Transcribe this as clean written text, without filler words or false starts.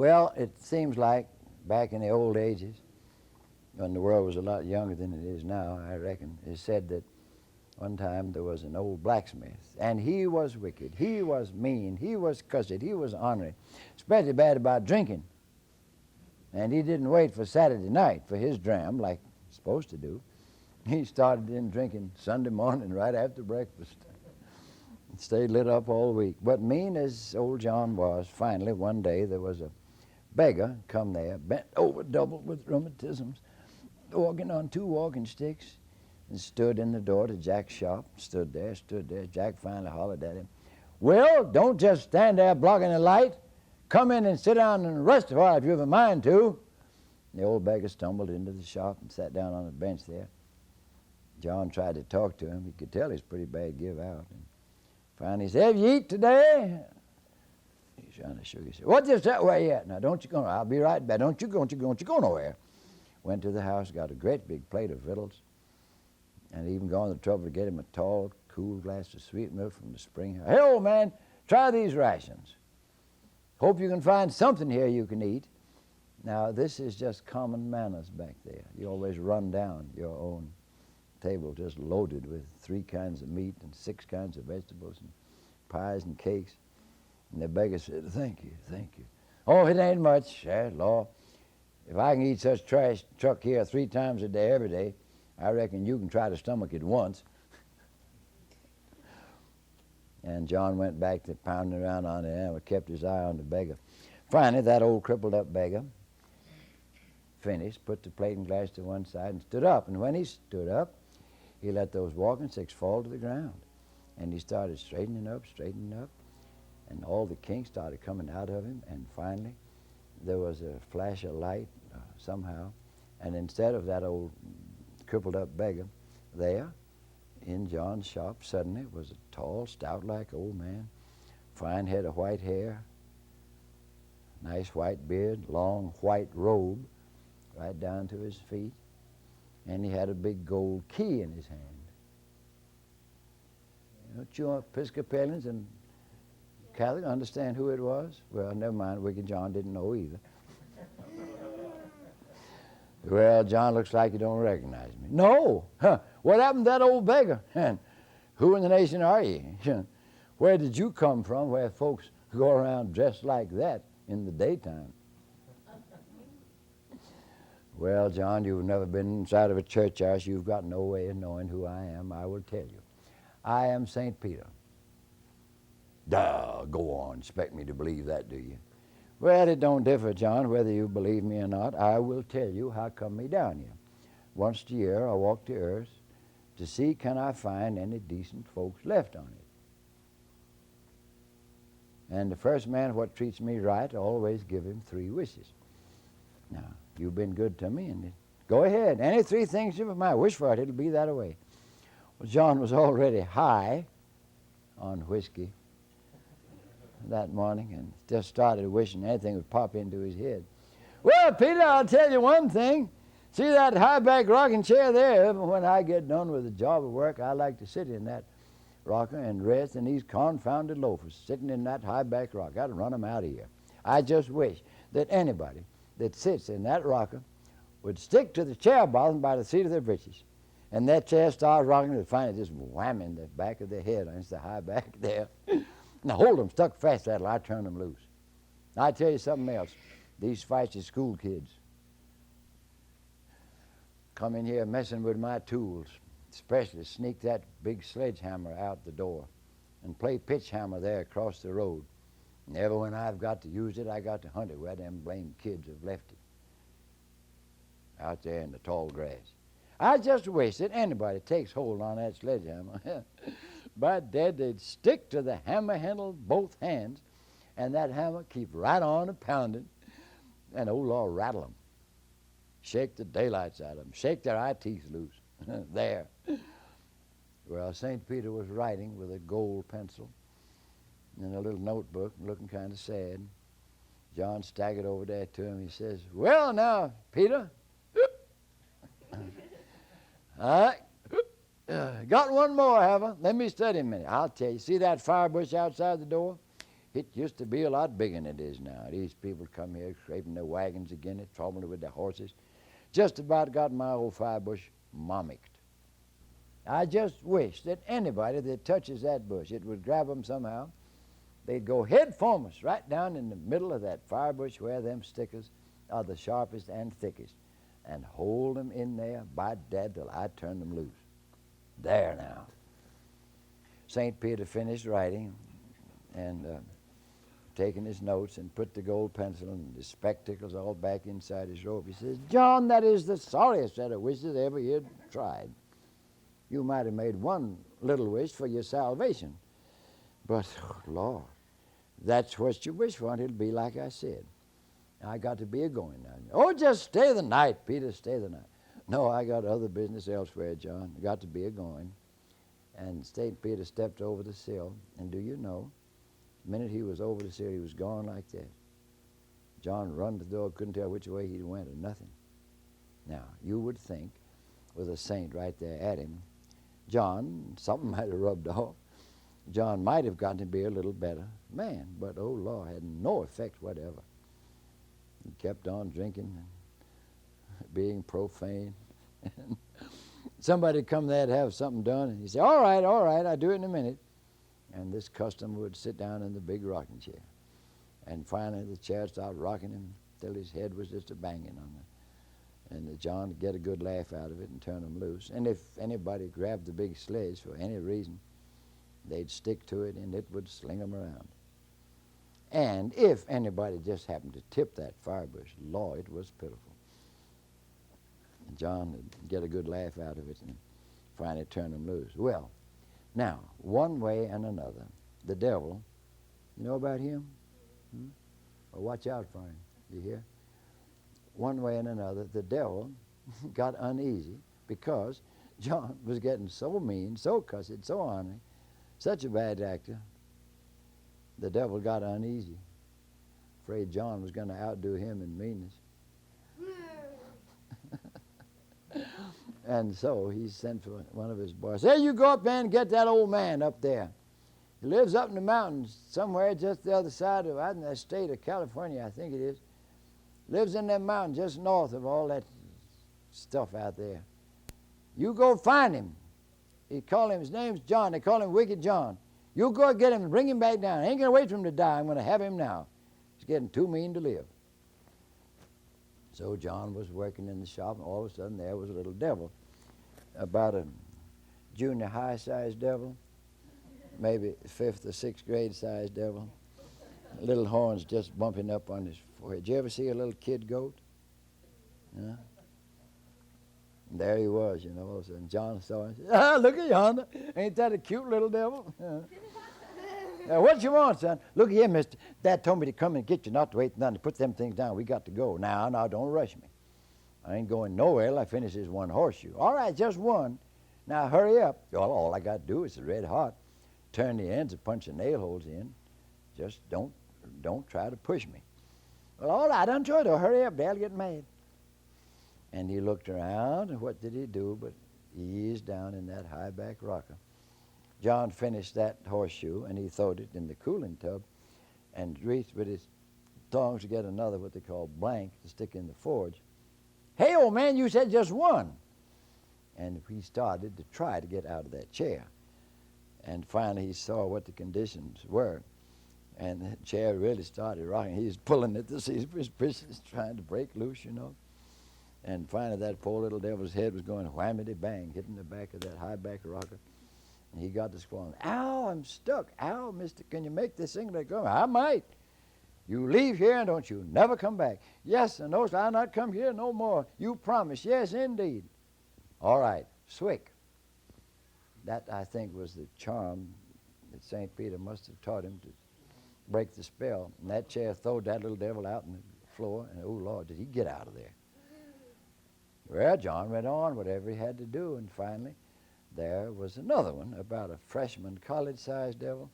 Well, it seems like back in the old ages, when the world was a lot younger than it is now, I reckon, it said that one time there was an old blacksmith, and he was wicked, he was mean, he was cussed, he was ornery, especially bad about drinking. And he didn't wait for Saturday night for his dram like he's supposed to do. He started in drinking Sunday morning right after breakfast. And stayed lit up all week. But mean as old John was, finally one day there was a beggar come there, bent over double with rheumatisms, walking on 2 walking sticks, and stood in the door to Jack's shop. Stood there. Jack finally hollered at him, "Well, don't just stand there blocking the light. Come in and sit down and rest a while if you've a mind to." And the old beggar stumbled into the shop and sat down on a bench there. John tried to talk to him. He could tell he's pretty bad give out. And finally he said, "Have you eat today?" He kind of shook his head. "What's this that way yet? Now don't you go. I'll be right back. Don't you go nowhere." Went to the house, got a great big plate of victuals, and even gone to the trouble to get him a tall, cool glass of sweet milk from the spring. "Hey, old man, try these rations. Hope you can find something here you can eat." Now, this is just common manners back there. You always run down your own table just loaded with 3 kinds of meat and 6 kinds of vegetables and pies and cakes. And the beggar said, "Thank you, thank you." "Oh, it ain't much. Law, if I can eat such trash truck here 3 times a day every day, I reckon you can try to stomach it once." And John went back to pounding around on it and kept his eye on the beggar. Finally, that old crippled up beggar finished, put the plate and glass to one side and stood up. And when he stood up, he let those walking sticks fall to the ground. And he started straightening up, and all the kinks started coming out of him. And finally, there was a flash of light somehow. And instead of that old crippled up beggar there, in John's shop suddenly was a tall, stout-like old man, fine head of white hair, nice white beard, long white robe right down to his feet, and he had a big gold key in his hand. Don't you Episcopalians and Catholics understand who it was? Well, never mind, wicked John didn't know either. "Well, John, looks like you don't recognize me." "No. Huh. What happened to that old beggar? And who in the nation are you? Where did you come from where folks go around dressed like that in the daytime?" "Well, John, you've never been inside of a church house. You've got no way of knowing who I am. I will tell you. I am St. Peter." "Duh, go on. Expect me to believe that, do you?" "Well, it don't differ, John, whether you believe me or not. I will tell you how come me down here. Once a year I walk the earth to see can I find any decent folks left on it. And the first man what treats me right, I always give him 3 wishes. Now, you've been good to me, and go ahead. Any 3 things you might wish for it, it'll be that way." Well, John was already high on whiskey that morning and just started wishing anything would pop into his head. "Well, Peter, I'll tell you one thing. See that high-back rocking chair there? When I get done with the job of work, I like to sit in that rocker and rest, and these confounded loafers sitting in that high-back rocker, I'd run them out of here. I just wish that anybody that sits in that rocker would stick to the chair bottom by the seat of their britches, and that chair starts rocking, and finally just whamming the back of their head against the high back there. Now hold them stuck fast that'll I turn them loose. Now I tell you something else. These feisty school kids come in here messing with my tools, especially sneak that big sledgehammer out the door and play pitch hammer there across the road. Never when I've got to use it, I got to hunt it where them blamed kids have left it. Out there in the tall grass. I just wish that anybody takes hold on that sledgehammer. By dad, they'd stick to the hammer handle both hands, and that hammer keep right on a pounding, and oh Lord, rattle them. Shake the daylights out of them. Shake their eye teeth loose. There. Well, St. Peter was writing with a gold pencil in a little notebook, looking kind of sad. John staggered over there to him. He says, "Well, now, Peter, I got one more, have I? Let me study a minute. I'll tell you. See that fire bush outside the door? It used to be a lot bigger than it is now. These people come here scraping their wagons again, it, troubling with their horses. Just about got my old firebush mimicked. I just wish that anybody that touches that bush, it would grab them somehow. They'd go head foremost right down in the middle of that firebush where them stickers are the sharpest and thickest, and hold them in there by dad till I turn them loose. There now. St. Peter finished writing and taking his notes and put the gold pencil and the spectacles all back inside his robe. He says, John, that is the sorriest set of wishes ever you'd tried. You might have made one little wish for your salvation, but, oh, Lord, that's what you wish for, and it'll be like I said. I got to be a-going now. Oh, just stay the night, Peter, stay the night. No, I got other business elsewhere, John. I got to be a-going. And St. Peter stepped over the sill, and do you know, the minute he was over the sill, he was gone like that. John run to the door, couldn't tell which way he went or nothing. Now, you would think, with a saint right there at him, John, something might have rubbed off. John might have gotten to be a little better man, but, oh, Lord, had no effect whatever. He kept on drinking and being profane. Somebody come there to have something done, and he said, all right, I'll do it in a minute. And this customer would sit down in the big rocking chair. And finally the chair started rocking him till his head was just a-banging on it. And John would get a good laugh out of it and turn him loose. And if anybody grabbed the big sledge for any reason, they'd stick to it and it would sling them around. And if anybody just happened to tip that firebush, Lord, it was pitiful. And John would get a good laugh out of it and finally turn them loose. Well, now, one way and another, the devil, you know about him? Well, watch out for him, you hear? One way and another, the devil got uneasy because John was getting so mean, so cussed, so ornery, such a bad actor. The devil got uneasy, afraid John was going to outdo him in meanness. And so he sent for one of his boys. Hey, you go up there and get that old man up there. He lives up in the mountains somewhere just the other side of, out in the state of California, I think it is. Lives in that mountain just north of all that stuff out there. You go find him. His name's John. They call him Wicked John. You go get him and bring him back down. I ain't going to wait for him to die. I'm going to have him now. He's getting too mean to live. So John was working in the shop, and all of a sudden there was a little devil, about a junior high-sized devil, maybe 5th or 6th grade-sized devil. Little horns just bumping up on his forehead. Did you ever see a little kid goat? Yeah. And there he was, you know. All of a sudden John saw him and said, ah, look at yonder. Ain't that a cute little devil? Yeah. Now, what you want, son? Look here, mister. Dad told me to come and get you, not to wait nothing, to put them things down. We got to go. Now, don't rush me. I ain't going nowhere till I finish this one horseshoe. All right, just one. Now, hurry up. Well, all I got to do is red hot. Turn the ends and punch the nail holes in. Just don't try to push me. Well, all right, I'm trying to hurry up. Dad'll get mad. And he looked around, and what did he do but ease down in that high-back rocker. John finished that horseshoe, and he throwed it in the cooling tub and reached with his tongs to get another, what they call blank, to stick in the forge. Hey, old man, you said just one. And he started to try to get out of that chair. And finally he saw what the conditions were. And the chair really started rocking. He was pulling at the seat, his britches trying to break loose, you know. And finally that poor little devil's head was going whammity-bang, hitting the back of that high-back rocker. And he got to squalling. Ow, I'm stuck. Ow, mister, can you make this thing let go? I might. You leave here and don't you never come back. Yes, and no, I'll not come here no more. You promise. Yes, indeed. All right, swick. That, I think, was the charm that St. Peter must have taught him to break the spell. And that chair throwed that little devil out on the floor, and oh, Lord, did he get out of there. Well, John went on, whatever he had to do, and finally there was another one, about a freshman college-sized devil.